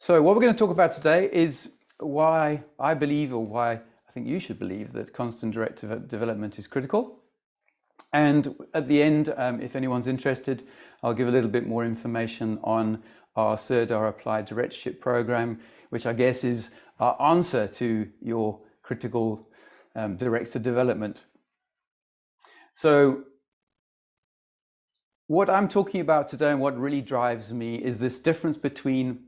So what we're going to talk about today is why I believe, or why I think you should believe, that constant director development is critical. And at the end, if anyone's interested, I'll give a little bit more information on our Sirdar Applied Directorship program, which I guess is our answer to your critical director development. So what I'm talking about today and what really drives me is this difference between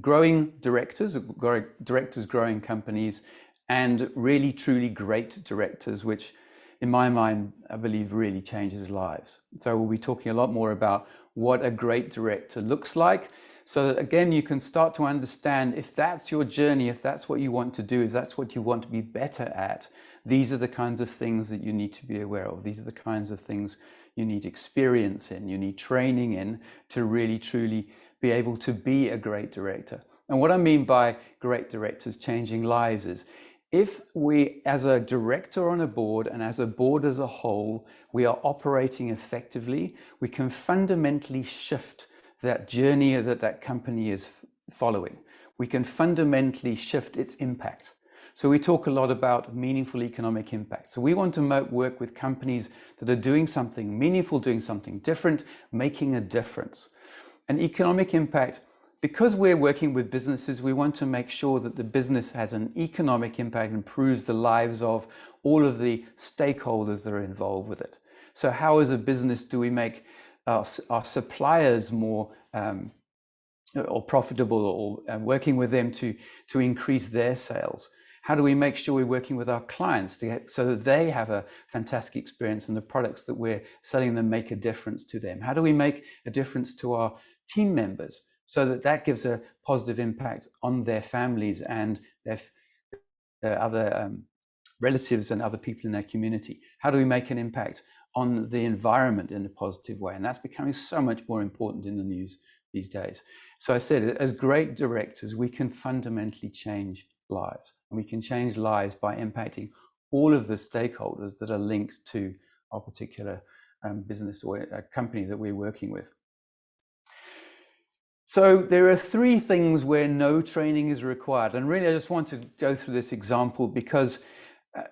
growing directors growing companies, and really truly great directors, which in my mind, I believe really changes lives. So we'll be talking a lot more about what a great director looks like, so that again, you can start to understand, if that's your journey, if that's what you want to do, if that's what you want to be better at, these are the kinds of things that you need to be aware of. These are the kinds of things you need experience in, you need training in, to really truly be able to be a great director. And what I mean by great directors changing lives is, if we, as a director on a board and as a board as a whole, we are operating effectively, we can fundamentally shift that journey that that company is following. We can fundamentally shift its impact. So we talk a lot about meaningful economic impact. So we want to work with companies that are doing something meaningful, doing something different, making a difference. And economic impact, because we're working with businesses, we want to make sure that the business has an economic impact and improves the lives of all of the stakeholders that are involved with it. So how, as a business, do we make our suppliers more or profitable, or working with them to increase their sales? How do we make sure we're working with our clients so that they have a fantastic experience and the products that we're selling them make a difference to them? How do we make a difference to our team members so that that gives a positive impact on their families and their other relatives and other people in their community? How do we make an impact on the environment in a positive way? And that's becoming so much more important in the news these days. So I said, as great directors, we can fundamentally change lives, and we can change lives by impacting all of the stakeholders that are linked to our particular business or a company that we're working with. So there are three things where no training is required. And really, I just want to go through this example because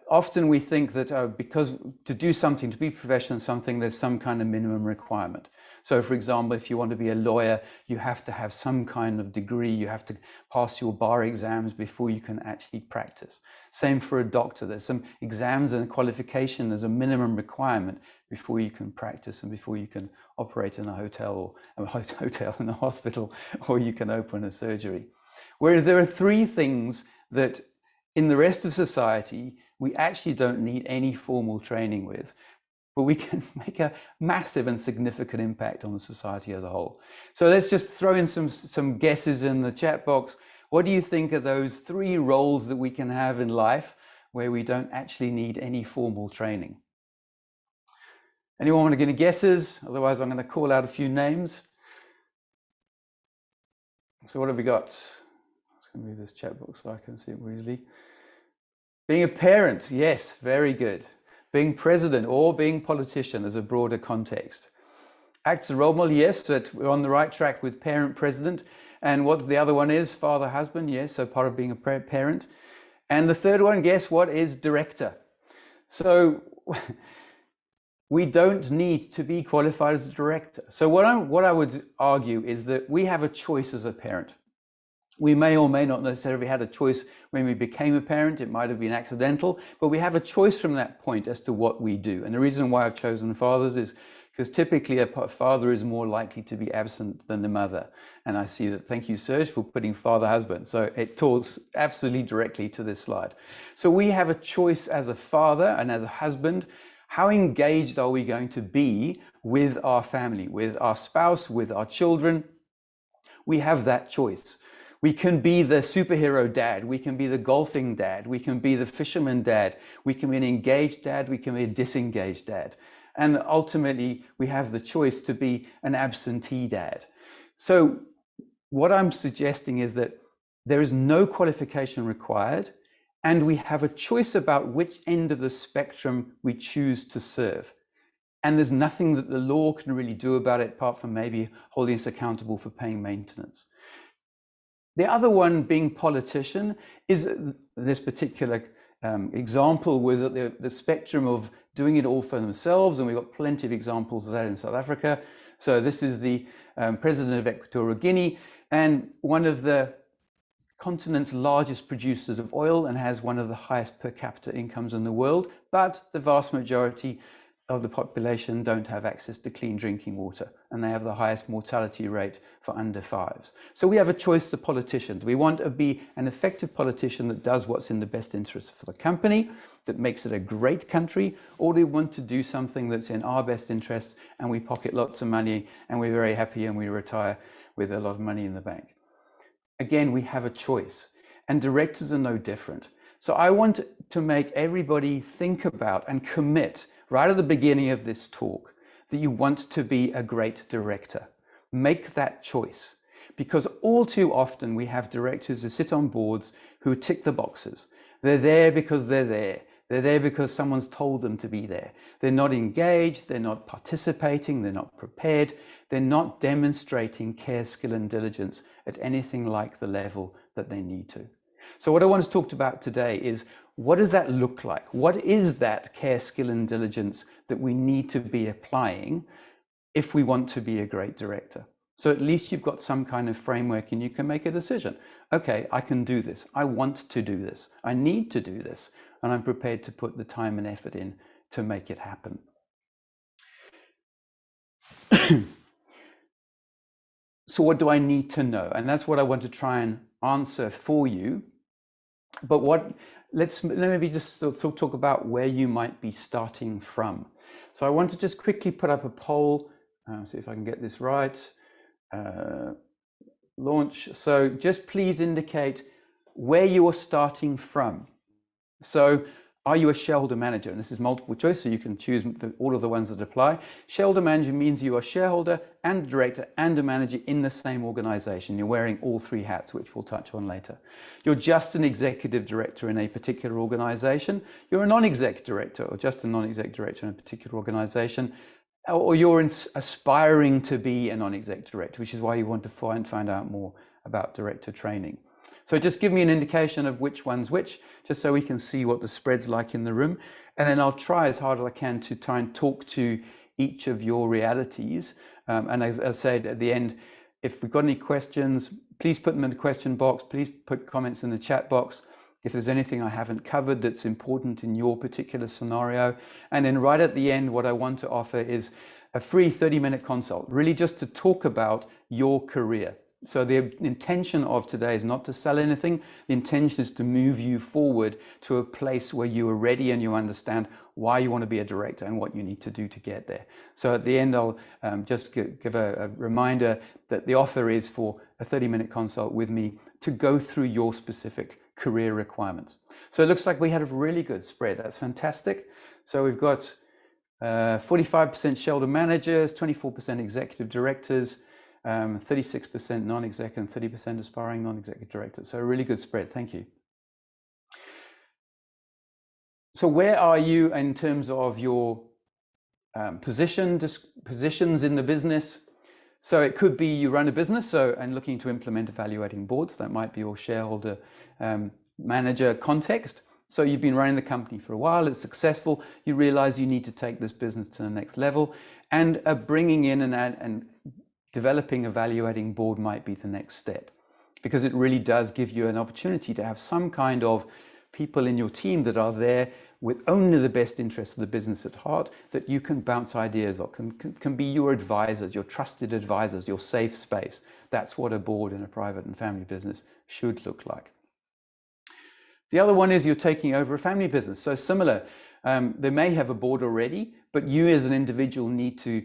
often we think that because to do something, to be professional in something, there's some kind of minimum requirement. So for example, if you want to be a lawyer, you have to have some kind of degree, you have to pass your bar exams before you can actually practice. Same for a doctor, there's some exams and qualification, there's a minimum requirement before you can practice and before you can operate in a hotel, or a hotel in a hospital, or you can open a surgery. Whereas there are three things that in the rest of society, we actually don't need any formal training with, but we can make a massive and significant impact on the society as a whole. So let's just throw in some guesses in the chat box. What do you think are those three roles that we can have in life where we don't actually need any formal training? Anyone want to give any guesses? Otherwise, I'm going to call out a few names. So what have we got? I'm going to move this chat box so I can see it more easily. Being a parent, yes, very good. Being president or being politician as a broader context. Acts as a role model, yes, that we're on the right track with parent, president. And what the other one is, father, husband, yes, so part of being a parent. And the third one, guess what, is director. So we don't need to be qualified as a director. So what I would argue is that we have a choice as a parent. We may or may not necessarily had a choice when we became a parent. It might have been accidental, but we have a choice from that point as to what we do. And the reason why I've chosen fathers is because typically a father is more likely to be absent than the mother. And I see that, thank you, Serge, for putting father, husband. So it talks absolutely directly to this slide. So we have a choice as a father and as a husband. How engaged are we going to be with our family, with our spouse, with our children? We have that choice. We can be the superhero dad, we can be the golfing dad, we can be the fisherman dad, we can be an engaged dad, we can be a disengaged dad. And ultimately, we have the choice to be an absentee dad. So what I'm suggesting is that there is no qualification required, and we have a choice about which end of the spectrum we choose to serve. And there's nothing that the law can really do about it, apart from maybe holding us accountable for paying maintenance. The other one, being politician, is this particular example was at the spectrum of doing it all for themselves, and we've got plenty of examples of that in South Africa. So this is the president of Equatorial Guinea, and one of the continent's largest producers of oil, and has one of the highest per capita incomes in the world, but the vast majority of the population don't have access to clean drinking water, and they have the highest mortality rate for under fives. So we have a choice to politician. Do we want to be an effective politician that does what's in the best interest for the company, that makes it a great country, or do we want to do something that's in our best interest and we pocket lots of money and we're very happy and we retire with a lot of money in the bank? Again, we have a choice, and directors are no different. So I want to make everybody think about and commit right at the beginning of this talk that you want to be a great director. Make that choice, because all too often we have directors who sit on boards who tick the boxes. They're there because they're there. They're there because someone's told them to be there. They're not engaged, they're not participating, they're not prepared, they're not demonstrating care, skill, and diligence at anything like the level that they need to. So what I want to talk about today is, what does that look like? What is that care, skill, and diligence that we need to be applying if we want to be a great director? So at least you've got some kind of framework and you can make a decision. Okay, I can do this. I want to do this. I need to do this. And I'm prepared to put the time and effort in to make it happen. So what do I need to know? And that's what I want to try and answer for you. But let me just talk about where you might be starting from. So I want to just quickly put up a poll, see if I can get this right. Launch. So just please indicate where you are starting from. So are you a shareholder manager? And this is multiple choice, so you can choose all of the ones that apply. Shareholder manager means you are shareholder and director and a manager in the same organization. You're wearing all three hats, which we'll touch on later. You're just an executive director in a particular organization. You're a non-exec director, or just a non-exec director in a particular organization. Or you're aspiring to be a non-exec director, which is why you want to find out more about director training. So just give me an indication of which one's which, just so we can see what the spread's like in the room. And then I'll try as hard as I can to try and talk to each of your realities. And as I said at the end, if we've got any questions, please put them in the question box. Please put comments in the chat box if there's anything I haven't covered that's important in your particular scenario. And then right at the end, what I want to offer is a free 30-minute consult, really just to talk about your career. So the intention of today is not to sell anything. The intention is to move you forward to a place where you are ready and you understand why you want to be a director and what you need to do to get there. So at the end, I'll just give a reminder that the offer is for a 30-minute consult with me to go through your specific career requirements. So it looks like we had a really good spread. That's fantastic. So we've got 45% shareholder managers, 24% executive directors, 36% non-exec, and 30% aspiring non-executive directors. So a really good spread. Thank you. So where are you in terms of your positions in the business? So it could be you run a business and looking to implement evaluating boards. That might be your shareholder manager context. So you've been running the company for a while, it's successful, you realize you need to take this business to the next level, and bringing in and developing evaluating board might be the next step, because it really does give you an opportunity to have some kind of people in your team that are there with only the best interests of the business at heart, that you can bounce ideas off, can be your advisors, your trusted advisors, your safe space. That's what a board in a private and family business should look like. The other one is you're taking over a family business. So similar, they may have a board already, but you as an individual need to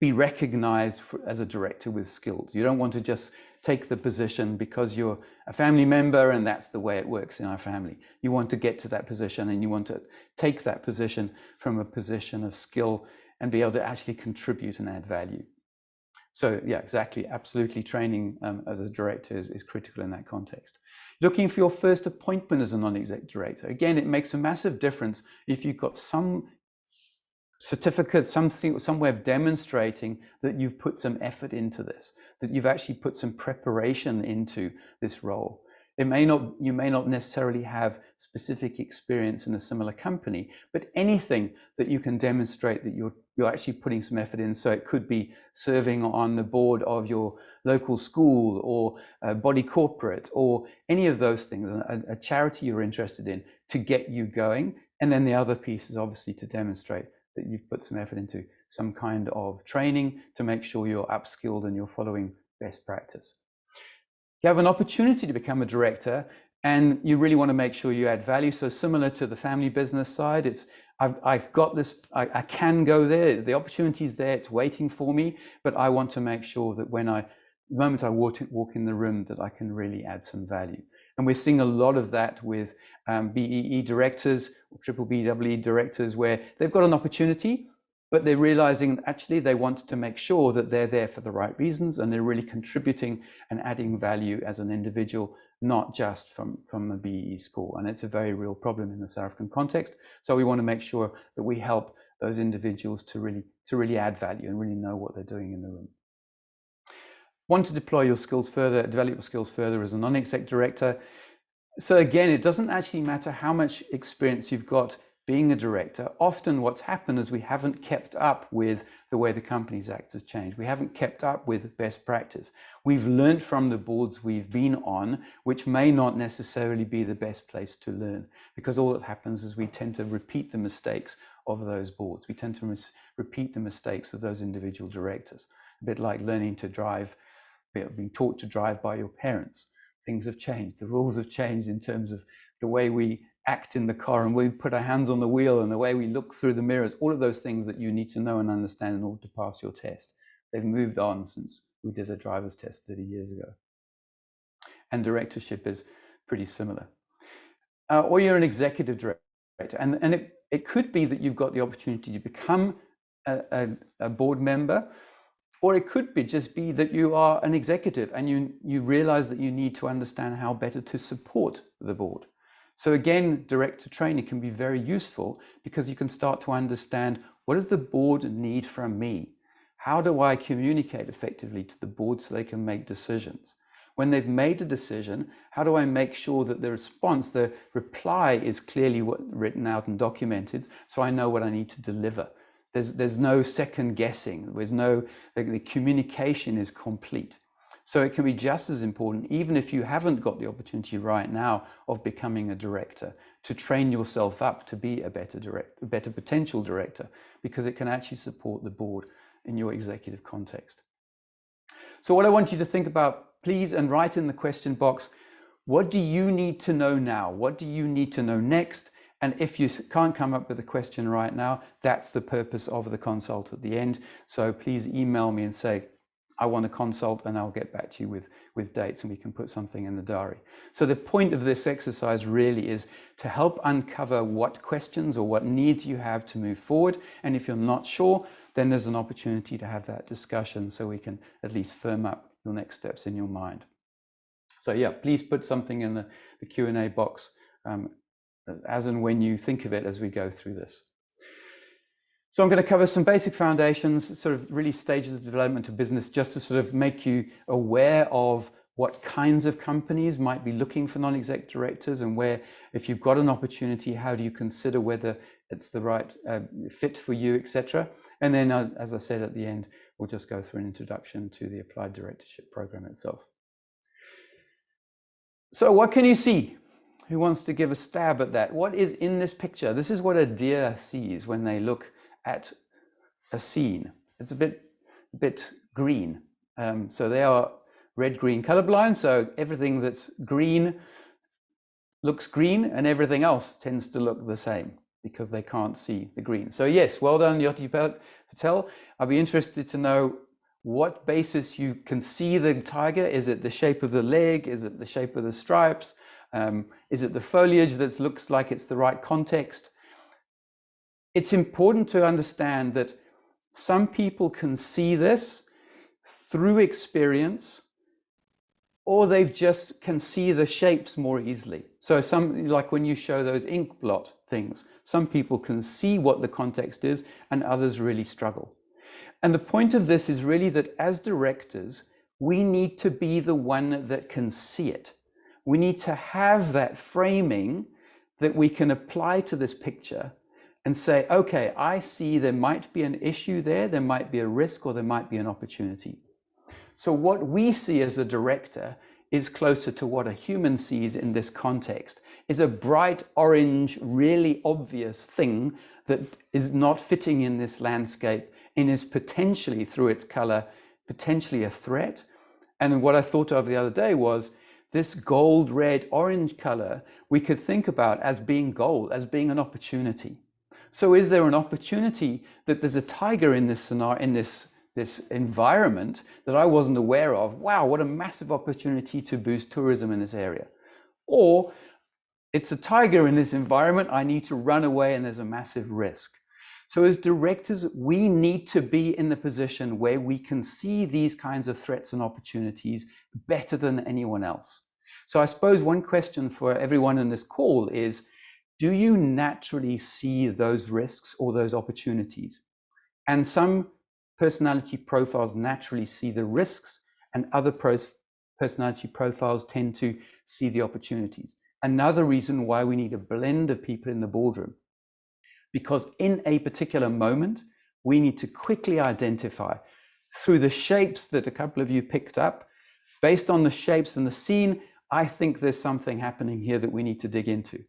be recognized as a director with skills. You don't want to just take the position because you're a family member and that's the way it works in our family. You want to get to that position, and you want to take that position from a position of skill and be able to actually contribute and add value. So yeah, exactly, absolutely, training as a director is critical in that context. Looking for your first appointment as a non-exec director. Again, it makes a massive difference if you've got some certificate, something, some way of demonstrating that you've put some effort into this, that you've actually put some preparation into this role. You may not necessarily have specific experience in a similar company, but anything that you can demonstrate that you're actually putting some effort in. So it could be serving on the board of your local school or a body corporate or any of those things, a charity you're interested in, to get you going. And then the other piece is obviously to demonstrate that you've put some effort into some kind of training to make sure you're upskilled and you're following best practice. You have an opportunity to become a director and you really want to make sure you add value. So similar to the family business side, it's I've got this, I can go there, the opportunity's there, it's waiting for me, but I want to make sure that the moment I walk in the room, that I can really add some value. And we're seeing a lot of that with BEE directors or triple BEE directors, where they've got an opportunity, but they're realizing actually they want to make sure that they're there for the right reasons and they're really contributing and adding value as an individual, not just from a BEE score. And it's a very real problem in the South African context. So we want to make sure that we help those individuals to really add value and really know what they're doing in the room. Want to deploy your skills further, develop your skills further as a non-exec director. So again, it doesn't actually matter how much experience you've got being a director. Often what's happened is we haven't kept up with the way the Companies Act has changed. We haven't kept up with best practice. We've learned from the boards we've been on, which may not necessarily be the best place to learn, because all that happens is we tend to repeat the mistakes of those boards. We tend to repeat the mistakes of those individual directors. A bit like learning to drive, being taught to drive by your parents. Things have changed. The rules have changed in terms of the way we act in the car and we put our hands on the wheel and the way we look through the mirrors, all of those things that you need to know and understand in order to pass your test. They've moved on since we did a driver's test 30 years ago. And directorship is pretty similar. Or you're an executive director, and it could be that you've got the opportunity to become a board member, or it could just be that you are an executive and you realize that you need to understand how better to support the board. So again, director training can be very useful because you can start to understand, what does the board need from me? How do I communicate effectively to the board so they can make decisions? When they've made a decision, how do I make sure that the response, the reply, is clearly written out and documented so I know what I need to deliver? There's no second guessing. The communication is complete. So it can be just as important, even if you haven't got the opportunity right now of becoming a director, to train yourself up to be a better potential director, because it can actually support the board in your executive context. So what I want you to think about, please, and write in the question box, what do you need to know now? What do you need to know next? And if you can't come up with a question right now, that's the purpose of the consult at the end. So please email me and say, I want to consult, and I'll get back to you with dates and we can put something in the diary. So the point of this exercise really is to help uncover what questions or what needs you have to move forward. And if you're not sure, then there's an opportunity to have that discussion so we can at least firm up your next steps in your mind. So yeah, please put something in the Q&A box as and when you think of it as we go through this. So I'm going to cover some basic foundations, sort of really stages of development of business, just to sort of make you aware of what kinds of companies might be looking for non-exec directors, and where, if you've got an opportunity, how do you consider whether it's the right fit for you, etc. And then, as I said at the end, we'll just go through an introduction to the Applied Directorship program itself. So what can you see? Who wants to give a stab at that? What is in this picture? This is what a deer sees when they look at a scene. It's a bit green. So they are red-green colorblind. So everything that's green looks green, and everything else tends to look the same because they can't see the green. So yes, well done, Yoti Patel. I'll be interested to know what basis you can see the tiger. Is it the shape of the leg? Is it the shape of the stripes? Is it the foliage that looks like it's the right context? It's important to understand that some people can see this through experience, or they've just can see the shapes more easily. So some, like when you show those ink blot things, some people can see what the context is and others really struggle. And the point of this is really that as directors, we need to be the one that can see it. We need to have that framing that we can apply to this picture and say, okay, I see there might be an issue there might be a risk, or there might be an opportunity. So what we see as a director is closer to what a human sees in this context, is a bright orange, really obvious thing that is not fitting in this landscape and is potentially, through its color, potentially a threat. And what I thought of the other day was this gold, red, orange color we could think about as being gold, as being an opportunity. So is there an opportunity that there's a tiger in this scenario, in this environment that I wasn't aware of? Wow, what a massive opportunity to boost tourism in this area. Or it's a tiger in this environment, I need to run away and there's a massive risk. So as directors, we need to be in the position where we can see these kinds of threats and opportunities better than anyone else. So I suppose one question for everyone in this call is, do you naturally see those risks or those opportunities? And some personality profiles naturally see the risks, and other personality profiles tend to see the opportunities. Another reason why we need a blend of people in the boardroom, because in a particular moment, we need to quickly identify through the shapes that a couple of you picked up. Based on the shapes and the scene, I think there's something happening here that we need to dig into.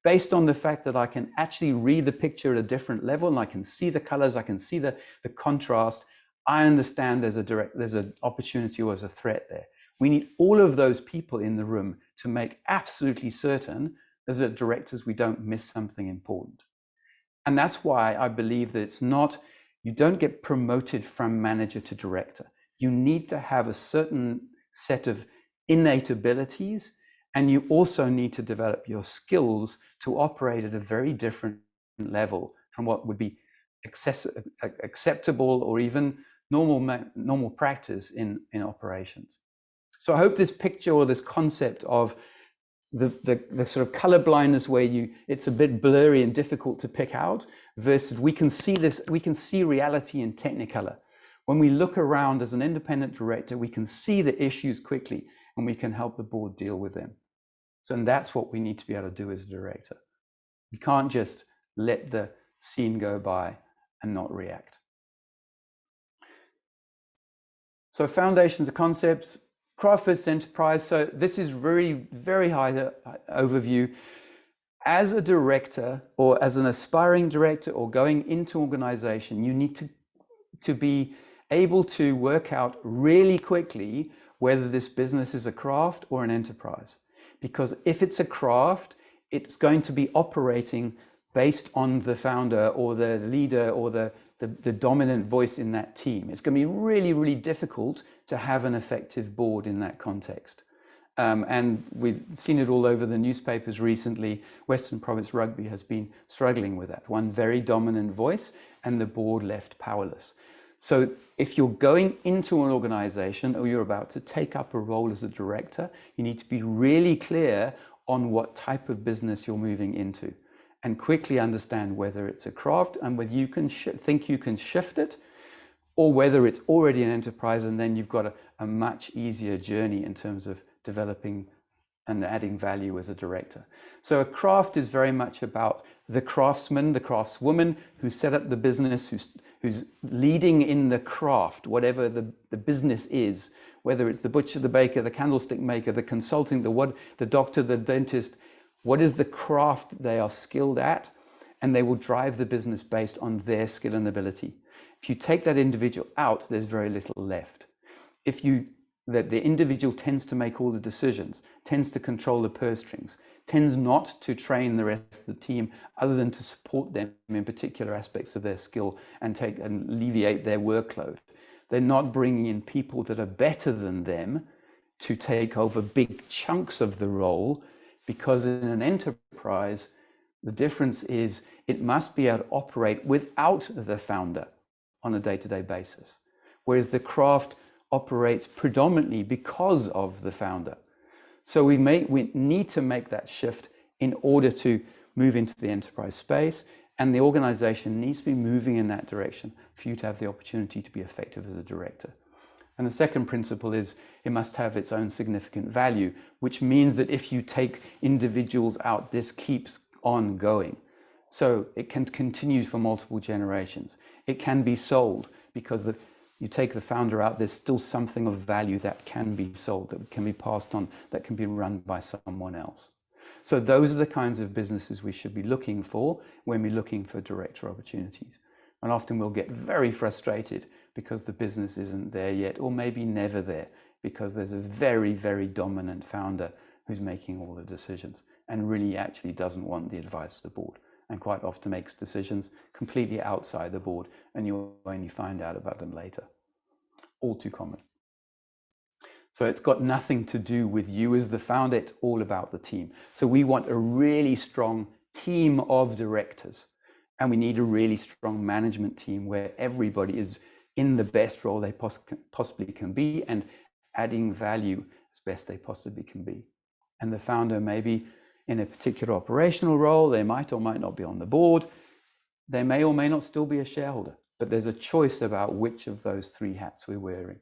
Based on the fact that I can actually read the picture at a different level and I can see the colors, I can see the contrast, I understand there's an opportunity or there's a threat there. We need all of those people in the room to make absolutely certain as a directors we don't miss something important. And that's why I believe that it's not, you don't get promoted from manager to director. You need to have a certain set of innate abilities, and you also need to develop your skills to operate at a very different level from what would be acceptable or even normal practice in operations. So I hope this picture or this concept of the sort of color blindness where it's a bit blurry and difficult to pick out, versus we can see reality in Technicolor. When we look around as an independent director, we can see the issues quickly and we can help the board deal with them. So, and that's what we need to be able to do as a director. You can't just let the scene go by and not react. So foundations of concepts, craft versus enterprise. So this is very, very high overview. As a director or as an aspiring director or going into organization, you need to be able to work out really quickly whether this business is a craft or an enterprise. Because if it's a craft, it's going to be operating based on the founder or the leader or the dominant voice in that team. It's going to be really, really difficult to have an effective board in that context. And we've seen it all over the newspapers recently. Western Province Rugby has been struggling with that. One very dominant voice and the board left powerless. So if you're going into an organization or you're about to take up a role as a director, you need to be really clear on what type of business you're moving into and quickly understand whether it's a craft and whether you can think you can shift it, or whether it's already an enterprise and then you've got a much easier journey in terms of developing and adding value as a director. So a craft is very much about the craftsman, the craftswoman who set up the business, who's leading in the craft, whatever the business is, whether it's the butcher, the baker, the candlestick maker, the consulting, the doctor, the dentist. What is the craft they are skilled at? And they will drive the business based on their skill and ability. If you take that individual out, there's very little left. That the individual tends to make all the decisions, tends to control the purse strings, tends not to train the rest of the team other than to support them in particular aspects of their skill and alleviate their workload. They're not bringing in people that are better than them to take over big chunks of the role, because in an enterprise, the difference is it must be able to operate without the founder on a day-to-day basis. Whereas the craft operates predominantly because of the founder. So we need to make that shift in order to move into the enterprise space, and the organization needs to be moving in that direction for you to have the opportunity to be effective as a director. And the second principle is it must have its own significant value, which means that if you take individuals out, this keeps on going. So it can continue for multiple generations. It can be sold because you take the founder out, there's still something of value that can be sold, that can be passed on, that can be run by someone else. So those are the kinds of businesses we should be looking for when we're looking for director opportunities. And often we'll get very frustrated because the business isn't there yet, or maybe never there, because there's a very, very dominant founder who's making all the decisions and really actually doesn't want the advice of the board, and quite often makes decisions completely outside the board, and you'll only find out about them later. All too common. So it's got nothing to do with you as the founder, it's all about the team. So we want a really strong team of directors, and we need a really strong management team where everybody is in the best role they possibly can be and adding value as best they possibly can be. And the founder may be in a particular operational role, they might or might not be on the board, they may or may not still be a shareholder, but there's a choice about which of those three hats we're wearing.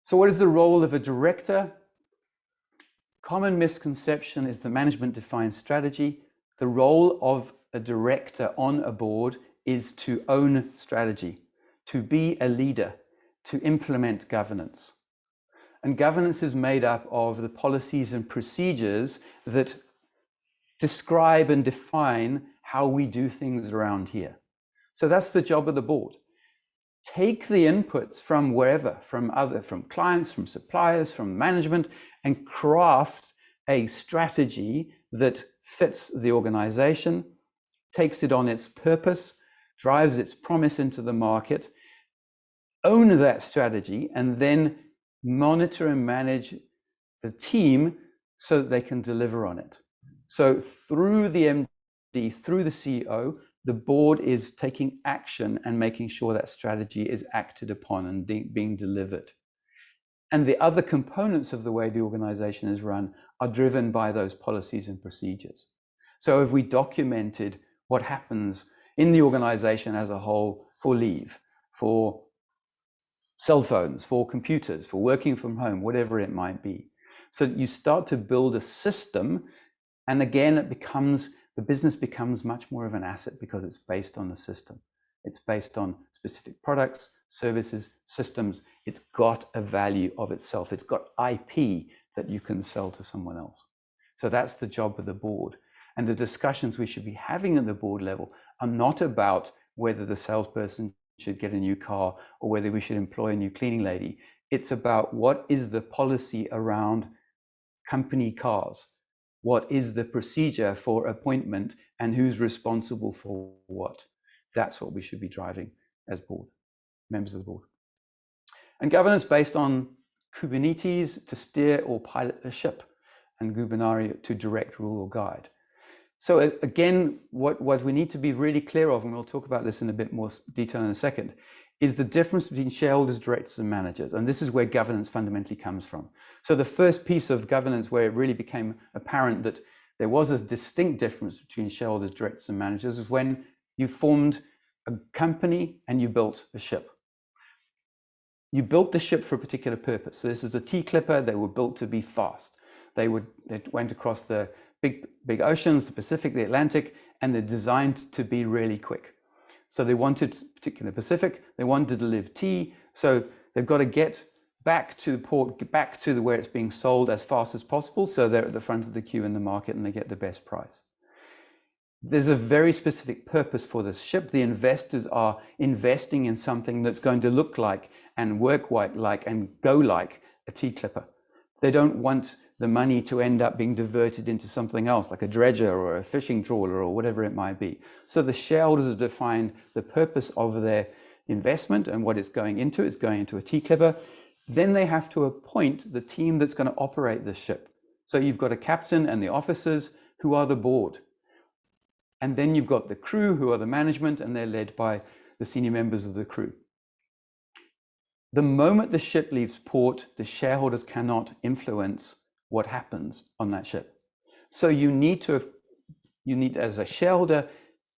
So what is the role of a director? Common misconception is the management defines strategy. The role of a director on a board is to own strategy, to be a leader, to implement governance. And governance is made up of the policies and procedures that describe and define how we do things around here. So that's the job of the board. Take the inputs from wherever, from clients, from suppliers, from management, and craft a strategy that fits the organization, takes it on its purpose, drives its promise into the market, own that strategy, and then monitor and manage the team so that they can deliver on it. So through the MD, through the CEO, the board is taking action and making sure that strategy is acted upon and being delivered. And the other components of the way the organization is run are driven by those policies and procedures. So if we documented what happens in the organization as a whole for leave, for cell phones, for computers, for working from home, whatever it might be. So you start to build a system, and again, the business becomes much more of an asset because it's based on the system. It's based on specific products, services, systems. It's got a value of itself. It's got IP that you can sell to someone else. So that's the job of the board. And the discussions we should be having at the board level are not about whether the salesperson should get a new car or whether we should employ a new cleaning lady. It's about what is the policy around company cars? What is the procedure for appointment and who's responsible for what? That's what we should be driving as board, members of the board. And governance based on Kubernetes to steer or pilot a ship, and Gubernari to direct, rule, or guide. So again, what we need to be really clear of, and we'll talk about this in a bit more detail in a second, is the difference between shareholders, directors, and managers. And this is where governance fundamentally comes from. So the first piece of governance where it really became apparent that there was a distinct difference between shareholders, directors, and managers is when you formed a company and you built a ship. You built the ship for a particular purpose. So this is a tea clipper. They were built to be fast. They went across the big oceans, the Pacific, the Atlantic, and they're designed to be really quick. So they wanted, particularly Pacific, they wanted to live tea. So they've got to get back to the port, back to where it's being sold as fast as possible. So they're at the front of the queue in the market and they get the best price. There's a very specific purpose for this ship. The investors are investing in something that's going to look like and work like and go like a tea clipper. They don't want the money to end up being diverted into something else, like a dredger or a fishing trawler or whatever it might be. So the shareholders have defined the purpose of their investment and what it's going into. It's going into a tea clipper. Then they have to appoint the team that's going to operate the ship. So you've got a captain and the officers who are the board. And then you've got the crew who are the management, and they're led by the senior members of the crew. The moment the ship leaves port, the shareholders cannot influence what happens on that ship. So you need, as a shareholder,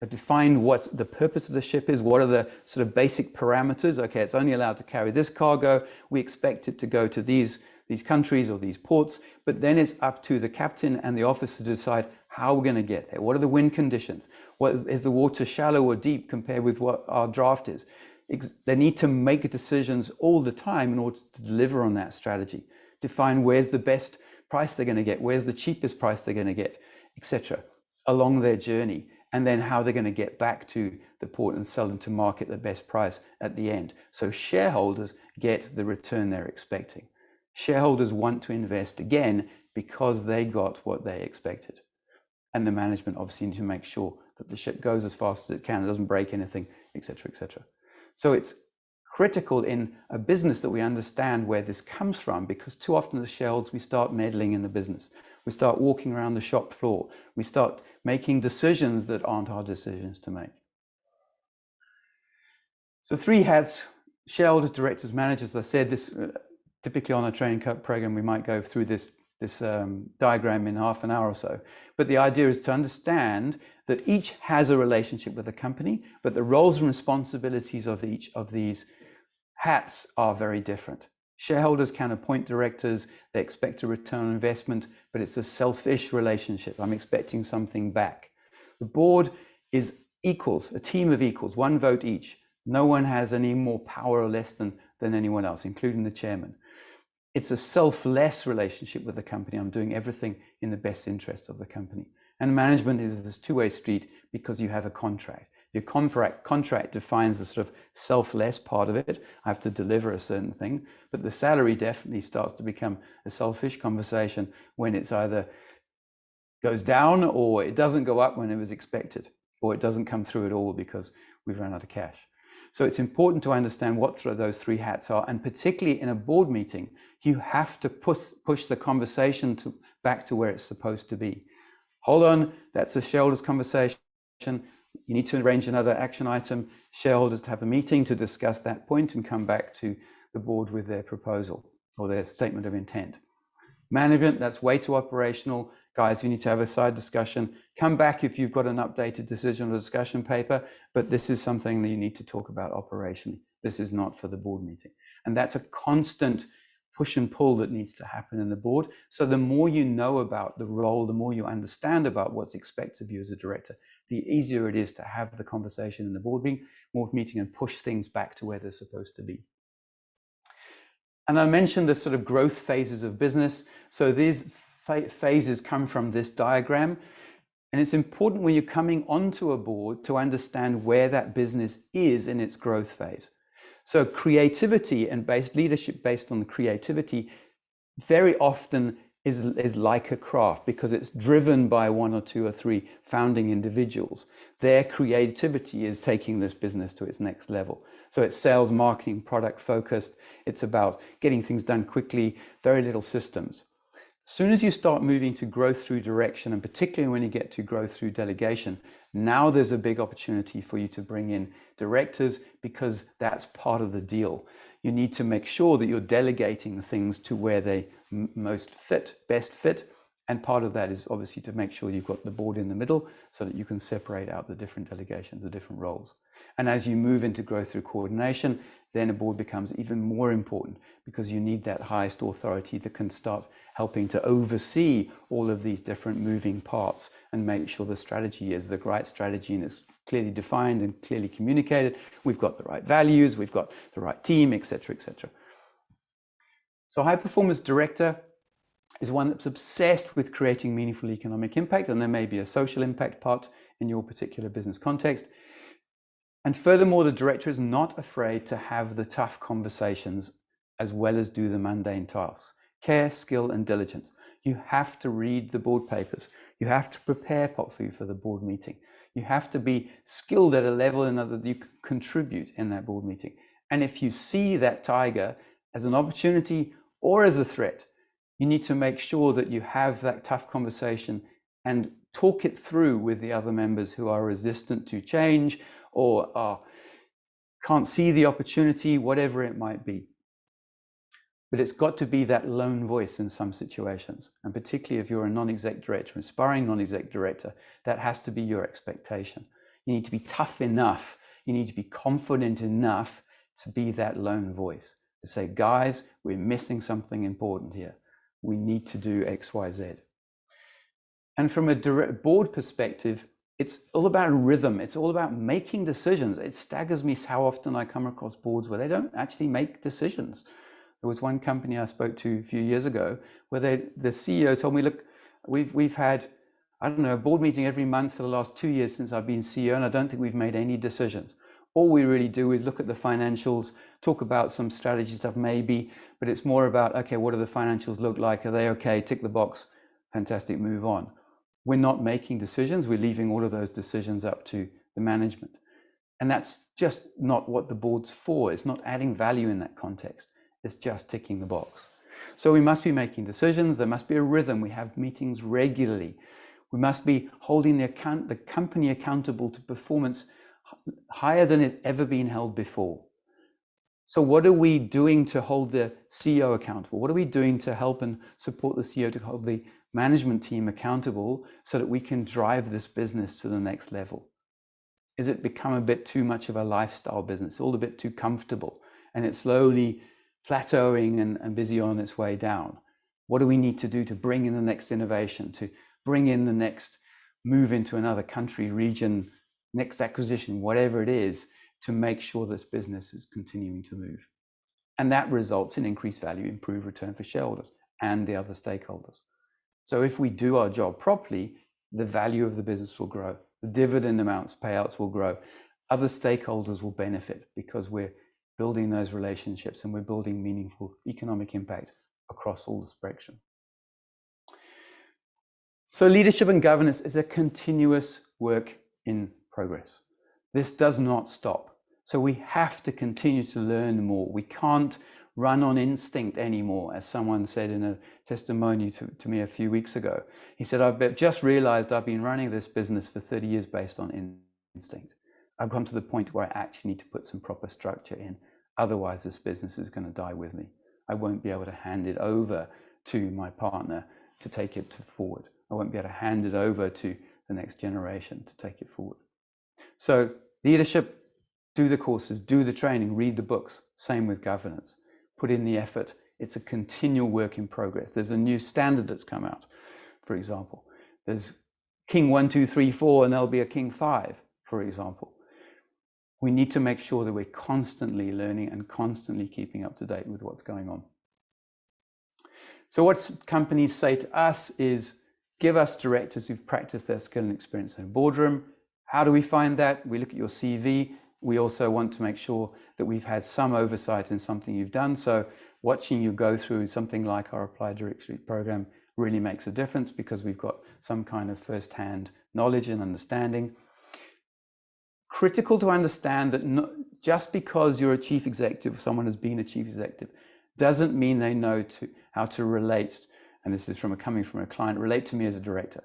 define what the purpose of the ship is, what are the sort of basic parameters. Okay, it's only allowed to carry this cargo. We expect it to go to these countries or these ports, but then it's up to the captain and the officer to decide how we're going to get there. What are the wind conditions? Is the water shallow or deep compared with what our draft is? They need to make decisions all the time in order to deliver on that strategy. Define where's the best price they're going to get, where's the cheapest price they're going to get, etc., along their journey, and then how they're going to get back to the port and sell them to market the best price at the end. So shareholders get the return they're expecting. Shareholders want to invest again because they got what they expected. And the management obviously need to make sure that the ship goes as fast as it can, it doesn't break anything, etc., etc. So it's critical in a business that we understand where this comes from, because too often as shareholders, we start meddling in the business. We start walking around the shop floor. We start making decisions that aren't our decisions to make. So 3 hats: shareholders, directors, managers. As I said, this typically on a training program, we might go through this diagram in half an hour or so. But the idea is to understand that each has a relationship with the company, but the roles and responsibilities of each of these hats are very different. Shareholders can appoint directors, they expect a return on investment, but it's a selfish relationship. I'm expecting something back. The board is equals, a team of equals, 1 vote each. No one has any more power or less than anyone else, including the chairman. It's a selfless relationship with the company. I'm doing everything in the best interest of the company. And management is this 2-way street because you have a contract. Your contract defines the sort of selfless part of it. I have to deliver a certain thing, but the salary definitely starts to become a selfish conversation when it's either goes down or it doesn't go up when it was expected, or it doesn't come through at all because we've run out of cash. So it's important to understand what those 3 hats are, and particularly in a board meeting, you have to push the conversation back to where it's supposed to be. Hold on, that's a shareholders conversation. You need to arrange another action item, shareholders to have a meeting to discuss that point and come back to the board with their proposal or their statement of intent. Management, that's way too operational. Guys, you need to have a side discussion. Come back if you've got an updated decision or discussion paper, but this is something that you need to talk about operationally. This is not for the board meeting. And that's a constant push and pull that needs to happen in the board. So the more you know about the role, the more you understand about what's expected of you as a director, the easier it is to have the conversation in the board meeting and push things back to where they're supposed to be. And I mentioned the sort of growth phases of business. So these phases come from this diagram. And it's important when you're coming onto a board to understand where that business is in its growth phase. So creativity and leadership based on creativity very often is like a craft, because it's driven by 1 or 2 or 3 founding individuals. Their creativity is taking this business to its next level. So it's sales, marketing, product focused. It's about getting things done quickly, very little systems. As soon as you start moving to growth through direction, and particularly when you get to growth through delegation, now there's a big opportunity for you to bring in directors, because that's part of the deal. You need to make sure that you're delegating things to where they most fit, best fit. And part of that is obviously to make sure you've got the board in the middle so that you can separate out the different delegations, the different roles. And as you move into growth through coordination, then a board becomes even more important, because you need that highest authority that can start helping to oversee all of these different moving parts and make sure the strategy is the right strategy and it's clearly defined and clearly communicated. We've got the right values, we've got the right team, etc., etc. So high performance director is one that's obsessed with creating meaningful economic impact, and there may be a social impact part in your particular business context. And furthermore, the director is not afraid to have the tough conversations as well as do the mundane tasks. Care, skill, and diligence. You have to read the board papers. You have to prepare properly for the board meeting. You have to be skilled at a level that you can contribute in that board meeting. And if you see that tiger as an opportunity or as a threat, you need to make sure that you have that tough conversation and talk it through with the other members who are resistant to change or can't see the opportunity, whatever it might be. but it's got to be that lone voice in some situations. And particularly if you're a non-exec director, aspiring non-exec director, that has to be your expectation. You need to be tough enough. You need to be confident enough to be that lone voice, to say, guys, we're missing something important here. We need to do X, Y, Z. And from a direct board perspective, it's all about rhythm. It's all about making decisions. It staggers me how often I come across boards where they don't actually make decisions. There was one company I spoke to a few years ago where the CEO told me, look, we've had, I don't know, a board meeting every month for the last 2 years since I've been CEO, and I don't think we've made any decisions. All we really do is look at the financials, talk about some strategy stuff maybe, but it's more about, okay, what do the financials look like? Are they okay? Tick the box. Fantastic, move on. We're not making decisions. We're leaving all of those decisions up to the management. And that's just not what the board's for. It's not adding value in that context. It's just ticking the box. So we must be making decisions. There must be a rhythm. We have meetings regularly. We must be holding the company accountable to performance higher than it's ever been held before. So what are we doing to hold the CEO accountable? What are we doing to help and support the CEO to hold the management team accountable so that we can drive this business to the next level? Is it become a bit too much of a lifestyle business, all a bit too comfortable, and it's slowly plateauing and busy on its way down? What do we need to do to bring in the next innovation, to bring in the next move into another country, region, next acquisition, whatever it is, to make sure this business is continuing to move? And that results in increased value, improved return for shareholders and the other stakeholders. So if we do our job properly, the value of the business will grow. The dividend amounts, payouts will grow. Other stakeholders will benefit because we're building those relationships and we're building meaningful economic impact across all the spectrum. So leadership and governance is a continuous work in progress. This does not stop. So we have to continue to learn more. We can't run on instinct anymore, as someone said in a testimony to me a few weeks ago. He said, I've just realized I've been running this business for 30 years based on instinct. I've come to the point where I actually need to put some proper structure in. Otherwise, this business is going to die with me. I won't be able to hand it over to my partner to take it forward. I won't be able to hand it over to the next generation to take it forward. So leadership, do the courses, do the training, read the books. Same with governance. Put in the effort. It's a continual work in progress. There's a new standard that's come out, for example. There's King 1, 2, 3, 4, and there'll be a King 5, for example. We need to make sure that we're constantly learning and constantly keeping up to date with what's going on. So what companies say to us is, give us directors who've practiced their skill and experience in a boardroom. How do we find that? We look at your CV. We also want to make sure that we've had some oversight in something you've done. So watching you go through something like our Applied Directorship program really makes a difference because we've got some kind of first-hand knowledge and understanding. Critical to understand that just because you're a chief executive, someone has been a chief executive, doesn't mean they know how to relate, and this is coming from a client, relate to me as a director.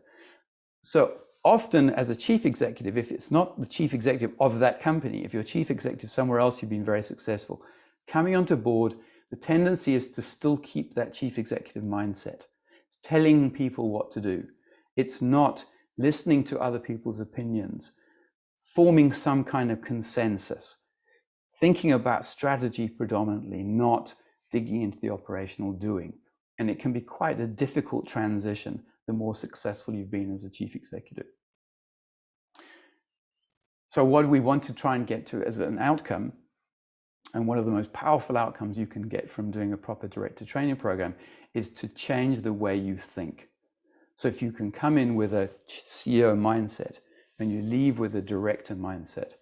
So often as a chief executive, if it's not the chief executive of that company, if you're a chief executive somewhere else, you've been very successful, coming onto board, the tendency is to still keep that chief executive mindset. It's telling people what to do. It's not listening to other people's opinions, forming some kind of consensus, thinking about strategy predominantly, not digging into the operational doing. And it can be quite a difficult transition the more successful you've been as a chief executive. So what we want to try and get to as an outcome, and one of the most powerful outcomes you can get from doing a proper director training program, is to change the way you think. So if you can come in with a CEO mindset and you leave with a director mindset,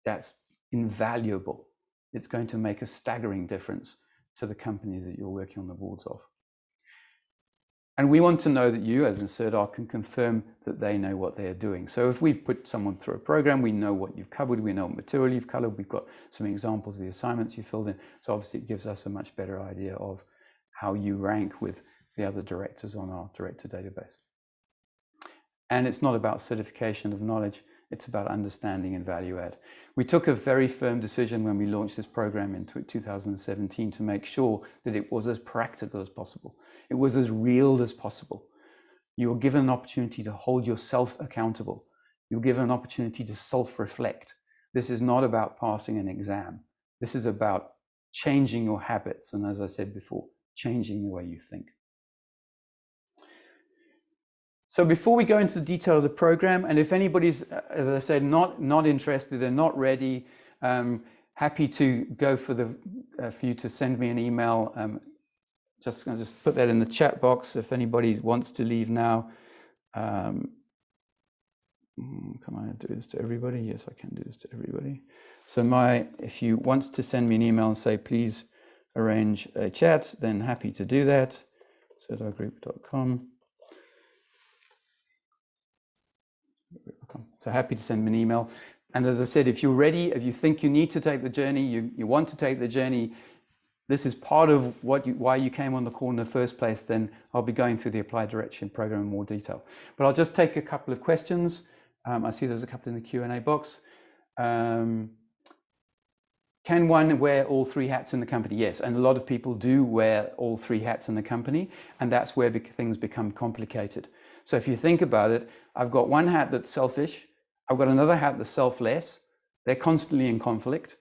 that's invaluable. It's going to make a staggering difference to the companies that you're working on the boards of. And we want to know that you, as in Sirdar, can confirm that they know what they are doing. So if we've put someone through a program, we know what you've covered, we know what material you've covered, we've got some examples of the assignments you filled in. So obviously it gives us a much better idea of how you rank with the other directors on our director database. And it's not about certification of knowledge, It's about understanding and value add. We took a very firm decision when we launched this program in 2017 to make sure that it was as practical as possible. It was as real as possible. You were given an opportunity to hold yourself accountable. You were given an opportunity to self-reflect. This is not about passing an exam. This is about changing your habits. And as I said before, changing the way you think. So before we go into the detail of the program, and if anybody's, as I said, not interested and not ready, happy to go for you to send me an email. Just going to put that in the chat box if anybody wants to leave now. Can I do this to everybody? Yes, I can do this to everybody. So if you want to send me an email and say, please arrange a chat, then happy to do that. Sirdargroup.com. So happy to send me an email. And as I said, if you're ready, if you think you need to take the journey, you want to take the journey, this is part of why you came on the call in the first place, then I'll be going through the Applied Directorship program in more detail. But I'll just take a couple of questions. I see there's a couple in the Q&A box. Can one wear all three hats in the company? Yes, and a lot of people do wear all three hats in the company, and that's where things become complicated. So if you think about it, I've got one hat that's selfish, I've got another hat that's selfless, they're constantly in conflict,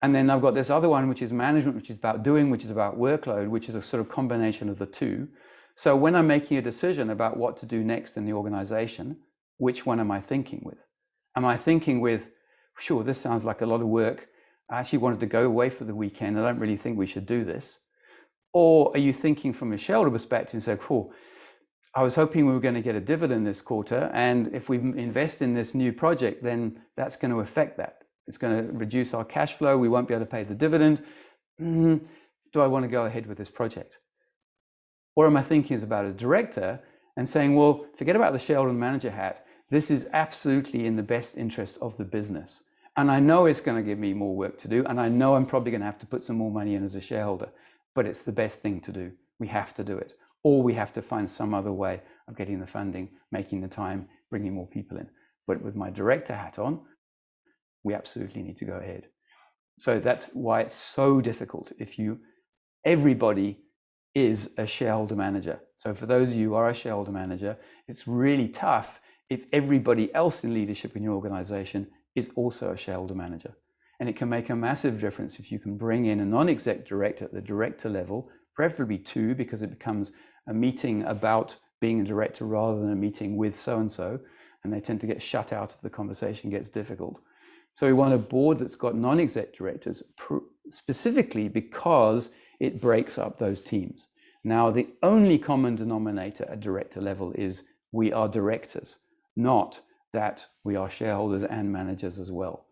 and then I've got this other one which is management, which is about doing, which is about workload, which is a sort of combination of the two. So when I'm making a decision about what to do next in the organization, which one am I thinking with? Am I thinking with, sure, this sounds like a lot of work, I actually wanted to go away for the weekend, I don't really think we should do this? Or are you thinking from a shareholder perspective and say, cool, I was hoping we were going to get a dividend this quarter, and if we invest in this new project, then that's going to affect that. It's going to reduce our cash flow, we won't be able to pay the dividend. Do I want to go ahead with this project? Or am I thinking as about a director and saying, well, forget about the shareholder and manager hat, this is absolutely in the best interest of the business. And I know it's going to give me more work to do, and I know I'm probably going to have to put some more money in as a shareholder, but it's the best thing to do. We have to do it. Or we have to find some other way of getting the funding, making the time, bringing more people in. But with my director hat on, we absolutely need to go ahead. So that's why it's so difficult. Everybody is a shareholder manager. So for those of you who are a shareholder manager, it's really tough if everybody else in leadership in your organization is also a shareholder manager. And it can make a massive difference if you can bring in a non-exec director at the director level, preferably two, because it becomes a meeting about being a director rather than a meeting with so-and-so, and they tend to get shut out if the conversation gets difficult. So we want a board that's got non-exec directors specifically because it breaks up those teams. Now, the only common denominator at director level is we are directors, not that we are shareholders and managers as well,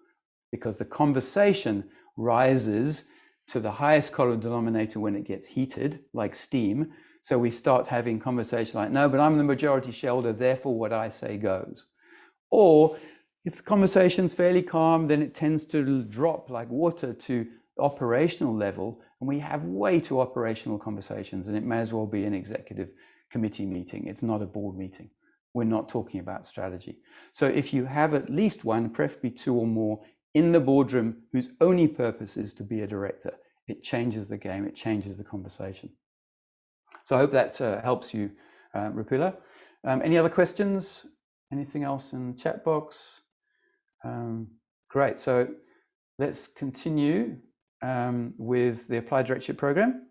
because the conversation rises to the highest common denominator when it gets heated, like steam. So we start having conversations like, no, but I'm the majority shareholder, therefore what I say goes. Or if the conversation's fairly calm, then it tends to drop like water to operational level, and we have way too operational conversations, and it may as well be an executive committee meeting. It's not a board meeting. We're not talking about strategy. So if you have at least one, preferably two or more, in the boardroom whose only purpose is to be a director, it changes the game, it changes the conversation. So I hope that helps you, Rapula. Any other questions? Anything else in the chat box? Great, so let's continue with the Applied Directorship program.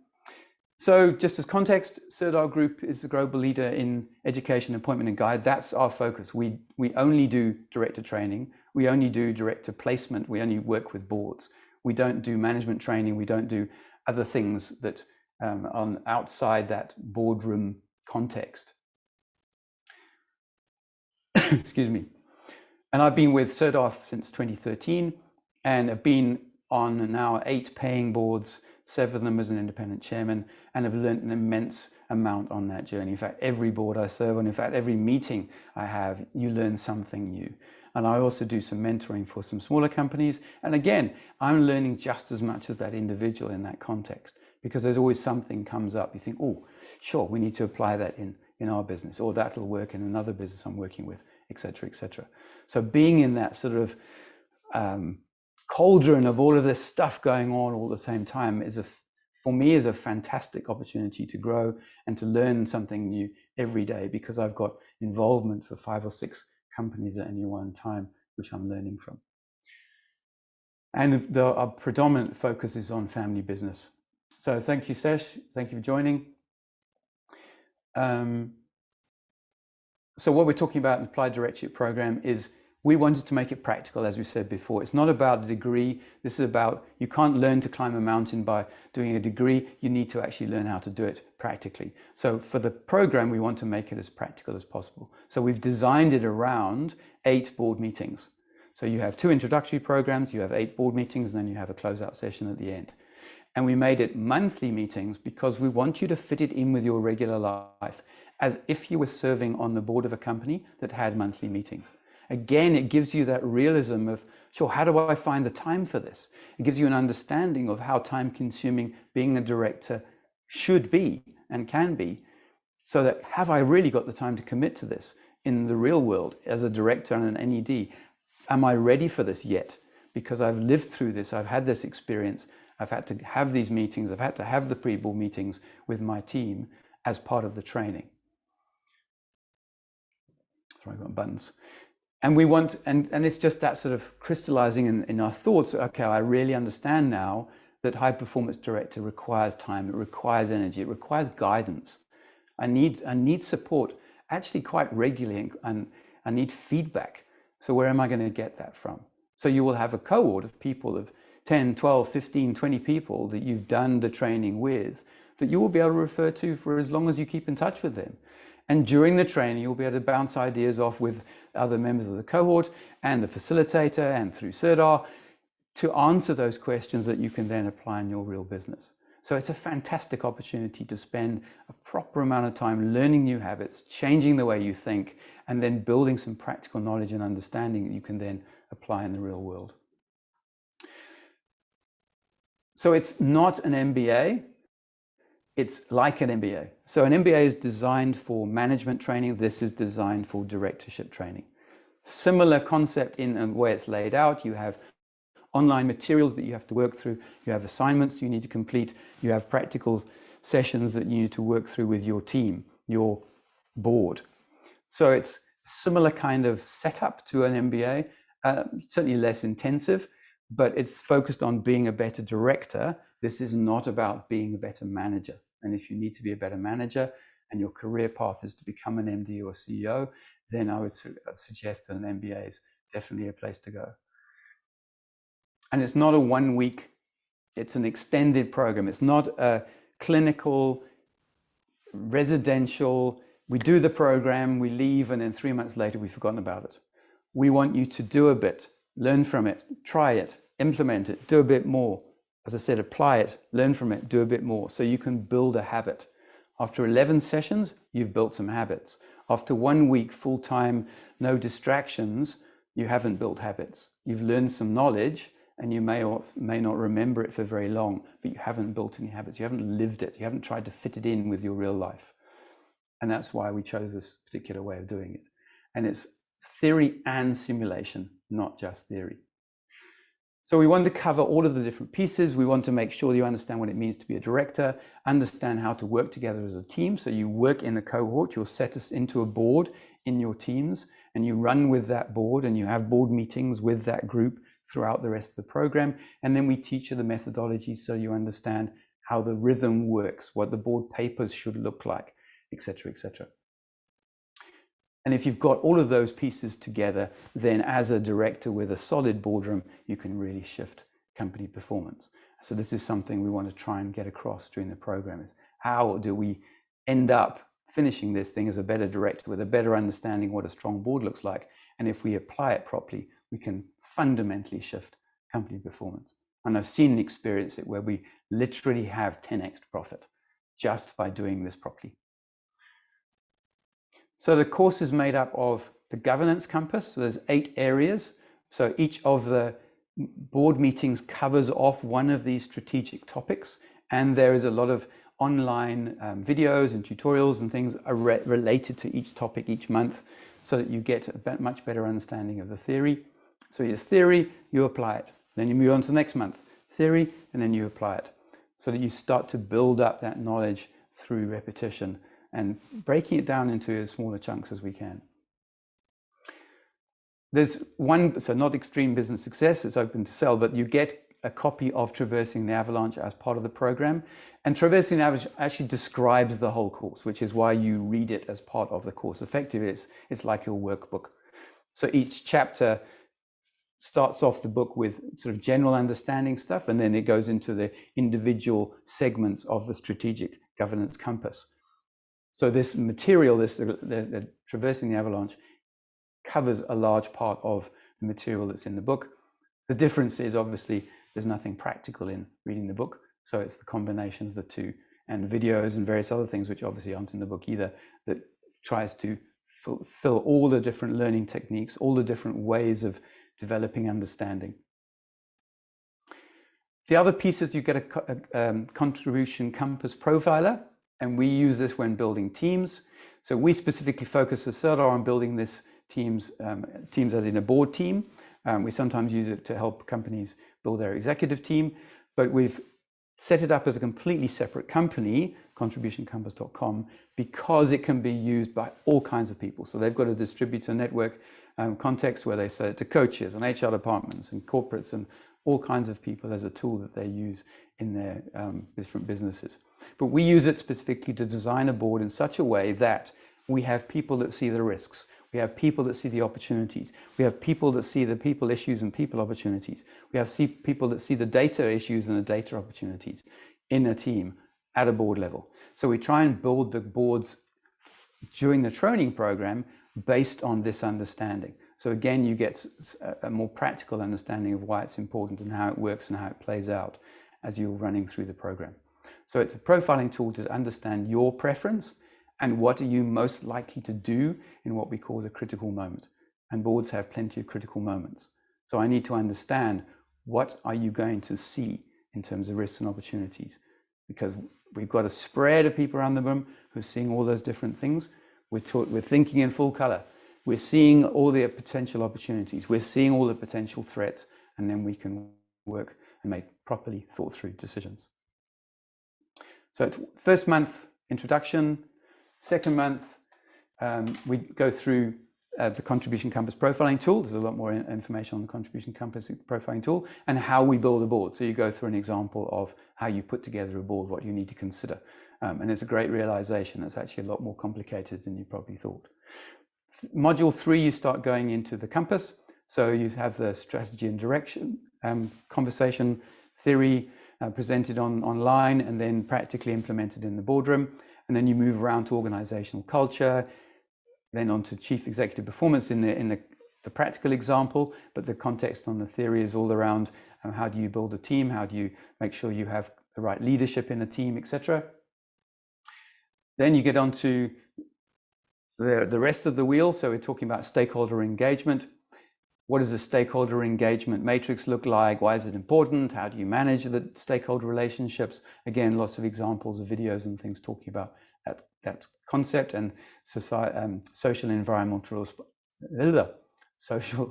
So just as context, Sirdar Group is the global leader in education, appointment and guide. That's our focus. We only do director training. We only do director placement. We only work with boards. We don't do management training. We don't do other things that on outside that boardroom context. Excuse me. And I've been with Sirdar since 2013 and have been on now 8 paying boards, 7 of them as an independent chairman, and have learned an immense amount on that journey. In fact, every board I serve on, in fact, every meeting I have, you learn something new. And I also do some mentoring for some smaller companies. And again, I'm learning just as much as that individual in that context, because there's always something comes up. You think, oh, sure, we need to apply that in our business, or that'll work in another business I'm working with. etc., etc. So being in that sort of cauldron of all of this stuff going on all at the same time for me is a fantastic opportunity to grow and to learn something new every day, because I've got involvement for 5 or 6 companies at any one time, which I'm learning from. And our predominant focus is on family business. So thank you, Sesh. Thank you for joining. So what we're talking about in the Applied Directorship program is we wanted to make it practical, as we said before. It's not about a degree. This is about, you can't learn to climb a mountain by doing a degree. You need to actually learn how to do it practically. So for the program, we want to make it as practical as possible. So we've designed it around 8 board meetings. So you have 2 introductory programs, you have 8 board meetings, and then you have a closeout session at the end. And we made it monthly meetings because we want you to fit it in with your regular life, as if you were serving on the board of a company that had monthly meetings. Again, it gives you that realism of, sure, how do I find the time for this? It gives you an understanding of how time-consuming being a director should be and can be, so that have I really got the time to commit to this in the real world as a director and an NED? Am I ready for this yet? Because I've lived through this, I've had this experience, I've had to have these meetings, I've had to have the pre-board meetings with my team as part of the training. Sorry, I've got buttons. And we want, and it's just that sort of crystallizing in our thoughts. Okay, I really understand now that high performance director requires time, it requires energy, it requires guidance. I need support actually quite regularly, and I need feedback. So where am I going to get that from? So you will have a cohort of people of 10, 12, 15, 20 people that you've done the training with, that you will be able to refer to for as long as you keep in touch with them. And during the training, you'll be able to bounce ideas off with other members of the cohort and the facilitator and through Sirdar to answer those questions that you can then apply in your real business. So it's a fantastic opportunity to spend a proper amount of time learning new habits, changing the way you think, and then building some practical knowledge and understanding that you can then apply in the real world. So it's not an MBA. It's like an MBA. So an MBA is designed for management training. This is designed for directorship training. Similar concept in the way it's laid out. You have online materials that you have to work through. You have assignments you need to complete. You have practical sessions that you need to work through with your team, your board. So it's similar kind of setup to an MBA, certainly less intensive, but it's focused on being a better director. This is not about being a better manager. And if you need to be a better manager and your career path is to become an MD or CEO, then I would suggest that an MBA is definitely a place to go. And it's not a 1 week, it's an extended program. It's not a clinical, residential, we do the program, we leave, and then 3 months later we've forgotten about it. We want you to do a bit, learn from it, try it, implement it, do a bit more. As I said, apply it, learn from it, do a bit more, so you can build a habit. After 11 sessions, you've built some habits. After 1 week full-time, no distractions, you haven't built habits. You've learned some knowledge, and you may or may not remember it for very long, but you haven't built any habits. You haven't lived it. You haven't tried to fit it in with your real life. And that's why we chose this particular way of doing it. And it's theory and simulation, not just theory. So we want to cover all of the different pieces. We want to make sure you understand what it means to be a director, understand how to work together as a team. So you work in a cohort, you'll set us into a board in your teams, and you run with that board, and you have board meetings with that group throughout the rest of the program. And then we teach you the methodology so you understand how the rhythm works, what the board papers should look like, etc., etc. And if you've got all of those pieces together, then as a director with a solid boardroom, you can really shift company performance. So this is something we want to try and get across during the program, is how do we end up finishing this thing as a better director with a better understanding what a strong board looks like. And if we apply it properly, we can fundamentally shift company performance. And I've seen and experienced it where we literally have 10x profit just by doing this properly. So the course is made up of the governance compass. So there's 8 areas. So each of the board meetings covers off one of these strategic topics. And there is a lot of online videos and tutorials and things are related to each topic each month, so that you get a much better understanding of the theory. So here's theory, you apply it. Then you move on to the next month, theory, and then you apply it. So that you start to build up that knowledge through repetition and breaking it down into as smaller chunks as we can. There's one, so not Extreme Business Success, it's open to sell, but you get a copy of Traversing the Avalanche as part of the program. And Traversing the Avalanche actually describes the whole course, which is why you read it as part of the course. Effectively, it's like your workbook. So each chapter starts off the book with sort of general understanding stuff, and then it goes into the individual segments of the strategic governance compass. So this material, the Traversing the Avalanche, covers a large part of the material that's in the book. The difference is obviously there's nothing practical in reading the book, so it's the combination of the two, and videos and various other things which obviously aren't in the book either, that tries to fill all the different learning techniques, all the different ways of developing understanding. The other piece is you get a contribution compass profiler, and we use this when building teams. So we specifically focus at Sirdar on building this teams as in a board team. We sometimes use it to help companies build their executive team, but we've set it up as a completely separate company, contributioncompass.com, because it can be used by all kinds of people. So they've got a distributor network context where they sell it to coaches and HR departments and corporates and all kinds of people as a tool that they use in their different businesses. But we use it specifically to design a board in such a way that we have people that see the risks. We have people that see the opportunities. We have people that see the people issues and people opportunities. We have people that see the data issues and the data opportunities in a team at a board level. So we try and build the boards during the training program based on this understanding. So again, you get a more practical understanding of why it's important and how it works and how it plays out as you're running through the program. So it's a profiling tool to understand your preference and what are you most likely to do in what we call a critical moment. And boards have plenty of critical moments. So I need to understand what are you going to see in terms of risks and opportunities, because we've got a spread of people around the room who are seeing all those different things. We're thinking in full color. We're seeing all the potential opportunities. We're seeing all the potential threats, and then we can work and make properly thought through decisions. So it's first month introduction. Second month, we go through the Contribution Compass profiling tool. There's a lot more information on the Contribution Compass profiling tool and how we build a board. So you go through an example of how you put together a board, what you need to consider. And it's a great realization. It's actually a lot more complicated than you probably thought. Module 3, you start going into the compass. So you have the strategy and direction, conversation, theory presented online and then practically implemented in the boardroom. And then you move around to organizational culture, then on to chief executive performance in the practical example, but the context on the theory is all around how do you build a team, how do you make sure you have the right leadership in a team, etc. Then you get on to the rest of the wheel. So we're talking about stakeholder engagement. What does a stakeholder engagement matrix look like? Why is it important? How do you manage the stakeholder relationships? Again, lots of examples of videos and things talking about that concept, and social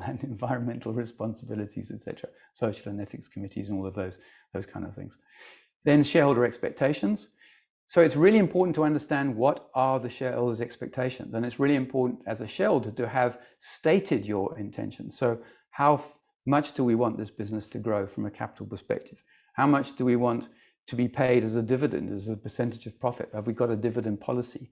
and environmental responsibilities, etc. Social and ethics committees and all of those kind of things. Then shareholder expectations. So it's really important to understand what are the shareholders' expectations, and it's really important as a shareholder to have stated your intentions. So how much do we want this business to grow from a capital perspective? How much do we want to be paid as a dividend, as a percentage of profit? Have we got a dividend policy?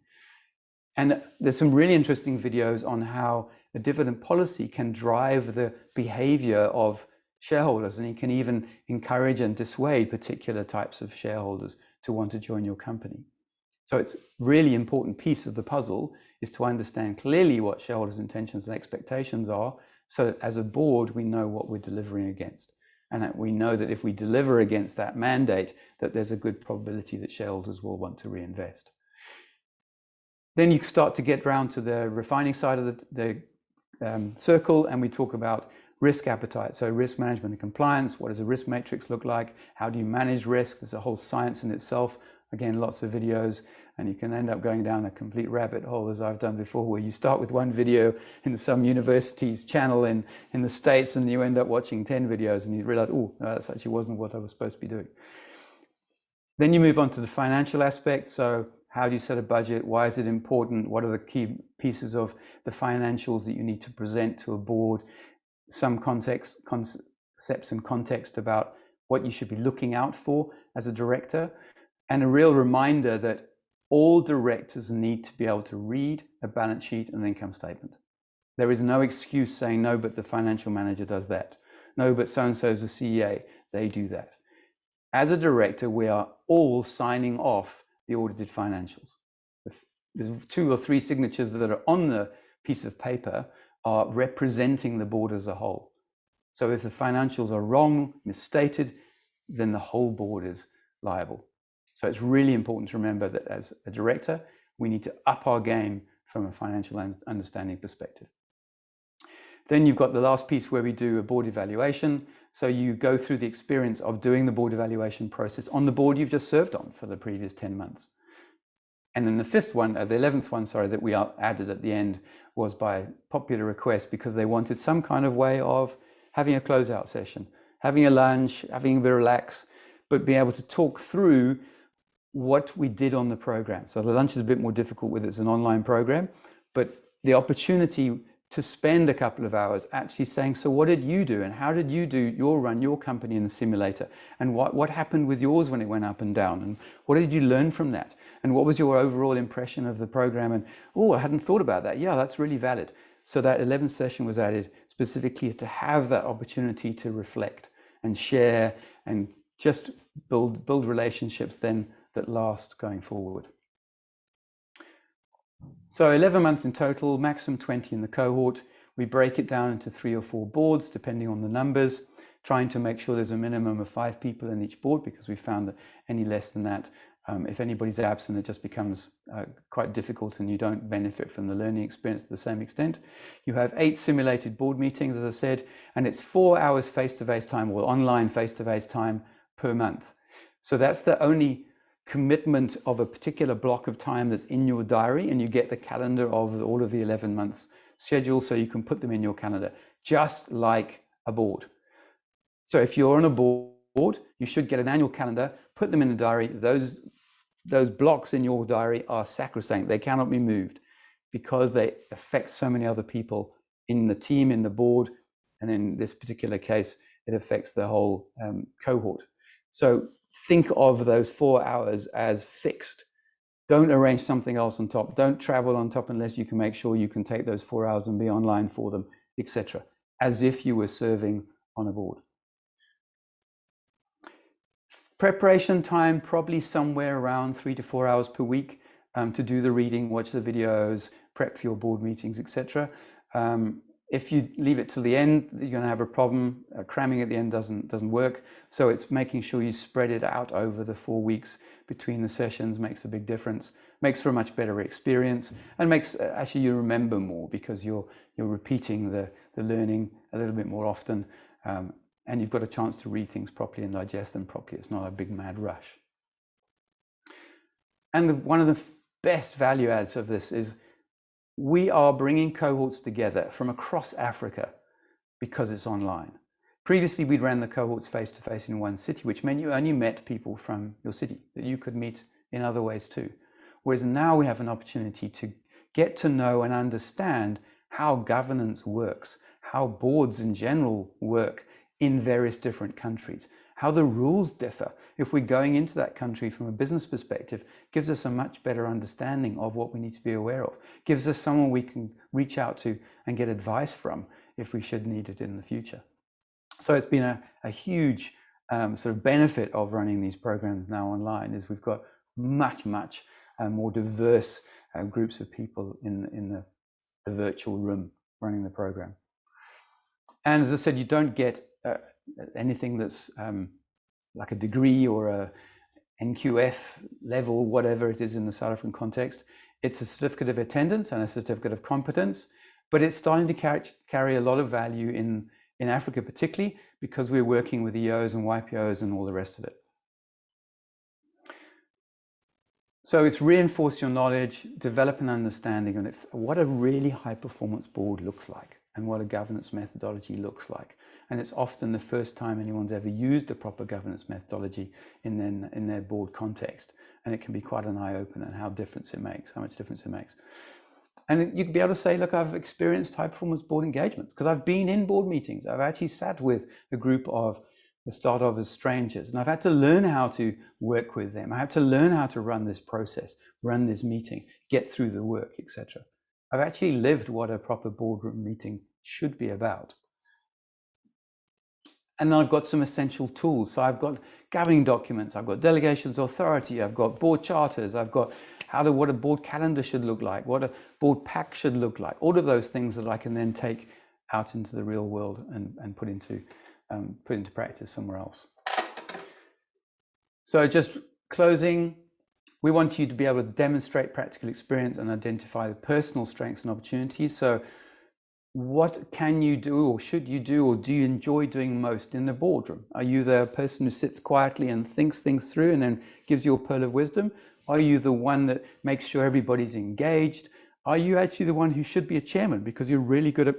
And there's some really interesting videos on how a dividend policy can drive the behavior of shareholders, and it can even encourage and dissuade particular types of shareholders to want to join your company. So it's really important piece of the puzzle is to understand clearly what shareholders' intentions and expectations are, so that as a board we know what we're delivering against, and that we know that if we deliver against that mandate, that there's a good probability that shareholders will want to reinvest. Then you start to get around to the refining side of the circle, and we talk about risk appetite. So risk management and compliance. What does a risk matrix look like? How do you manage risk? There's a whole science in itself. Again, lots of videos, and you can end up going down a complete rabbit hole, as I've done before, where you start with one video in some university's channel in the States, and you end up watching 10 videos, and you realize, oh, no, that's actually wasn't what I was supposed to be doing. Then you move on to the financial aspect. So how do you set a budget? Why is it important? What are the key pieces of the financials that you need to present to a board? Some concepts and context about what you should be looking out for as a director, and a real reminder that all directors need to be able to read a balance sheet and an income statement. There is no excuse saying, no, but the financial manager does that. No, but so-and-so is a CEA, they do that. As a director, we are all signing off the audited financials. There's 2 or 3 signatures that are on the piece of paper are representing the board as a whole. So if the financials are wrong, misstated, then the whole board is liable. So it's really important to remember that as a director, we need to up our game from a financial understanding perspective. Then you've got the last piece where we do a board evaluation. So you go through the experience of doing the board evaluation process on the board you've just served on for the previous 10 months. And then the 11th one, that we added at the end was by popular request, because they wanted some kind of way of having a closeout session, having a lunch, having a bit of relax, but being able to talk through what we did on the program. So the lunch is a bit more difficult with it's an online program, but the opportunity to spend a couple of hours actually saying, so what did you do, and how did you do run your company in the simulator, and what happened with yours when it went up and down, and what did you learn from that, and what was your overall impression of the program, and oh, I hadn't thought about that. Yeah, that's really valid. So that 11th session was added specifically to have that opportunity to reflect and share and just build relationships then that last going forward. So 11 months in total, maximum 20 in the cohort. We break it down into 3 or 4 boards, depending on the numbers, trying to make sure there's a minimum of 5 people in each board, because we found that any less than that, if anybody's absent, it just becomes quite difficult and you don't benefit from the learning experience to the same extent. You have 8 simulated board meetings, as I said, and it's 4 hours face-to-face time or online face-to-face time per month. So that's the only commitment of a particular block of time that's in your diary, and you get the calendar of all of the 11 months schedule, so you can put them in your calendar, just like a board. So if you're on a board, you should get an annual calendar, put them in the diary. Those blocks in your diary are sacrosanct. They cannot be moved, because they affect so many other people in the team, in the board, and in this particular case, it affects the whole cohort. So think of those 4 hours as fixed. Don't arrange something else on top. Don't travel on top unless you can make sure you can take those 4 hours and be online for them, etc. As if you were serving on a board. Preparation time, probably somewhere around 3 to 4 hours per week to do the reading, watch the videos, prep for your board meetings, etc. If you leave it till the end, you're going to have a problem. Cramming at the end doesn't work. So it's making sure you spread it out over the 4 weeks between the sessions makes a big difference. Makes for a much better experience, and makes actually you remember more, because you're repeating the learning a little bit more often, and you've got a chance to read things properly and digest them properly. It's not a big mad rush. And one of the best value adds of this is we are bringing cohorts together from across Africa because it's online. Previously, we'd ran the cohorts face-to-face in one city, which meant you only met people from your city that you could meet in other ways too. Whereas now we have an opportunity to get to know and understand how governance works, how boards in general work in various different countries, how the rules differ. If we're going into that country from a business perspective, gives us a much better understanding of what we need to be aware of, gives us someone we can reach out to and get advice from if we should need it in the future. So it's been a huge sort of benefit of running these programs now online, is we've got much more diverse groups of people in the virtual room running the program. And as I said, you don't get anything that's like a degree or a NQF level, whatever it is in the South African context. It's a certificate of attendance and a certificate of competence, but it's starting to carry a lot of value in Africa, particularly because we're working with EOs and YPOs and all the rest of it. So it's reinforce your knowledge, develop an understanding of what a really high performance board looks like and what a governance methodology looks like. And it's often the first time anyone's ever used a proper governance methodology in their board context. And it can be quite an eye-opener how much difference it makes. And you can be able to say, look, I've experienced high performance board engagements because I've been in board meetings. I've actually sat with a group of the start of as strangers, and I've had to learn how to work with them. I had to learn how to run this process, run this meeting, get through the work, etc. I've actually lived what a proper boardroom meeting should be about. And then I've got some essential tools. So I've got governing documents, I've got delegations authority, I've got board charters, I've got what a board calendar should look like, what a board pack should look like, all of those things that I can then take out into the real world and put into practice somewhere else. So just closing, we want you to be able to demonstrate practical experience and identify the personal strengths and opportunities. So what can you do, or should you do, or do you enjoy doing most in the boardroom? Are you the person who sits quietly and thinks things through and then gives you a pearl of wisdom? Are you the one that makes sure everybody's engaged? Are you actually the one who should be a chairman because you're really good at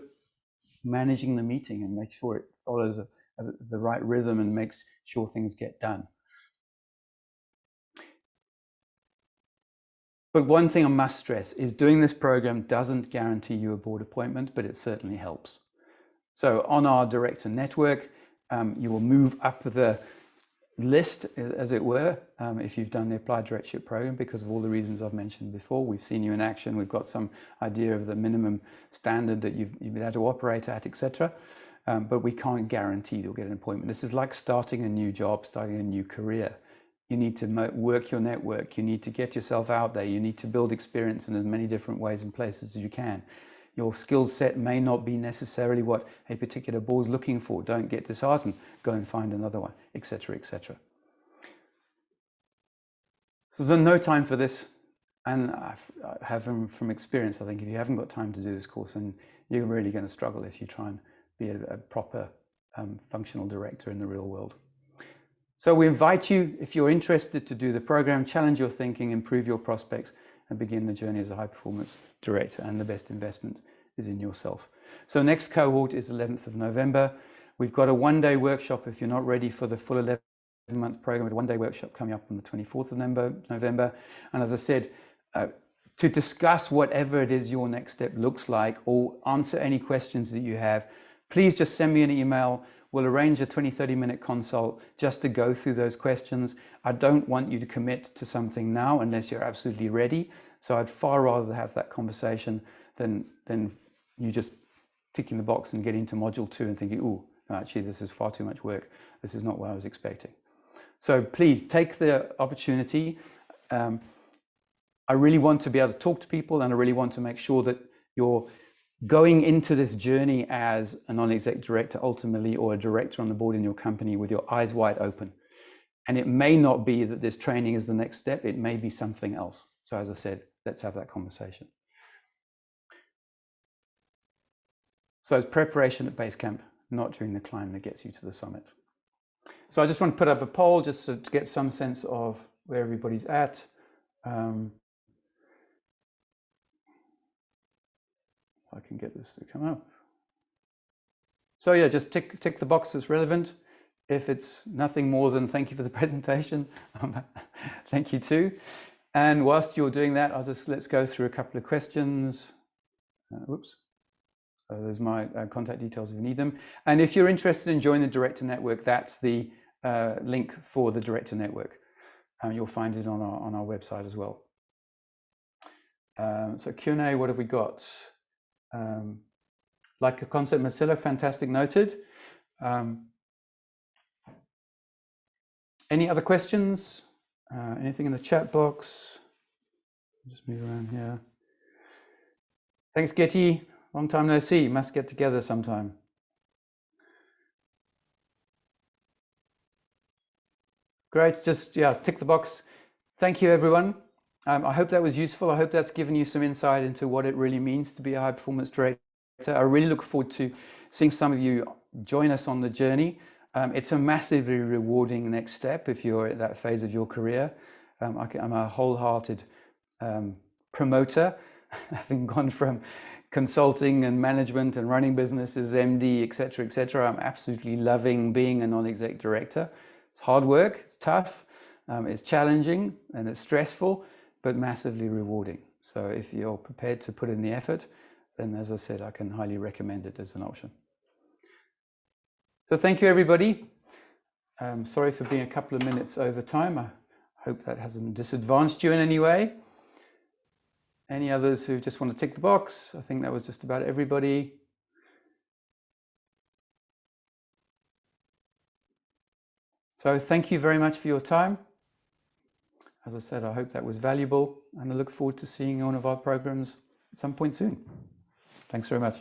managing the meeting and make sure it follows the right rhythm and makes sure things get done? But one thing I must stress is doing this program doesn't guarantee you a board appointment, but it certainly helps. So on our director network, you will move up the list, as it were, if you've done the Applied Directorship program, because of all the reasons I've mentioned before. We've seen you in action, we've got some idea of the minimum standard that you've been able to operate at, etc. But we can't guarantee you'll get an appointment. This is like starting a new job, starting a new career. You need to work your network, you need to get yourself out there, you need to build experience in as many different ways and places as you can. Your skill set may not be necessarily what a particular board is looking for. Don't get disheartened, go and find another one, etc., etc. So there's no time for this, and I have from experience, I think if you haven't got time to do this course, then you're really going to struggle if you try and be a proper functional director in the real world. So we invite you, if you're interested, to do the program, challenge your thinking, improve your prospects, and begin the journey as a high-performance director. And the best investment is in yourself. So next cohort is 11th of November. We've got a one-day workshop. If you're not ready for the full 11-month program, with a one-day workshop coming up on the 24th of November. And as I said, to discuss whatever it is your next step looks like, or answer any questions that you have, please just send me an email. We'll arrange a 20-30 minute consult just to go through those questions. I don't want you to commit to something now unless you're absolutely ready. So I'd far rather have that conversation than you just ticking the box and getting to module 2 and thinking, oh, actually this is far too much work. This is not what I was expecting. So please take the opportunity. I really want to be able to talk to people, and I really want to make sure that you're going into this journey as a non-exec director ultimately, or a director on the board in your company, with your eyes wide open. And it may not be that this training is the next step, it may be something else. So as I said, let's have that conversation. So it's preparation at base camp, not during the climb that gets you to the summit. So I just want to put up a poll just to get some sense of where everybody's at. I can get this to come up. So yeah, just tick the box that's relevant. If it's nothing more than thank you for the presentation, thank you too. And whilst you're doing that, let's go through a couple of questions. Whoops. So there's my contact details if you need them. And if you're interested in joining the Director Network, that's the link for the Director Network. You'll find it on our website as well. So Q&A, what have we got? Like a concept, Marcelo, fantastic, noted. Any other questions? Anything in the chat box? Just move around here. Thanks, Getty. Long time no see. Must get together sometime. Great. Just, yeah, tick the box. Thank you, everyone. I hope that was useful. I hope that's given you some insight into what it really means to be a high-performance director. I really look forward to seeing some of you join us on the journey. It's a massively rewarding next step if you're at that phase of your career. I'm a wholehearted promoter, having gone from consulting and management and running businesses, MD, etc., etc. I'm absolutely loving being a non-exec director. It's hard work, it's tough, it's challenging, and it's stressful, but massively rewarding. So if you're prepared to put in the effort, then as I said, I can highly recommend it as an option. So thank you, everybody. Sorry for being a couple of minutes over time. I hope that hasn't disadvantaged you in any way. Any others who just want to tick the box? I think that was just about everybody. So thank you very much for your time. As I said, I hope that was valuable, and I look forward to seeing you on one of our programs at some point soon. Thanks very much.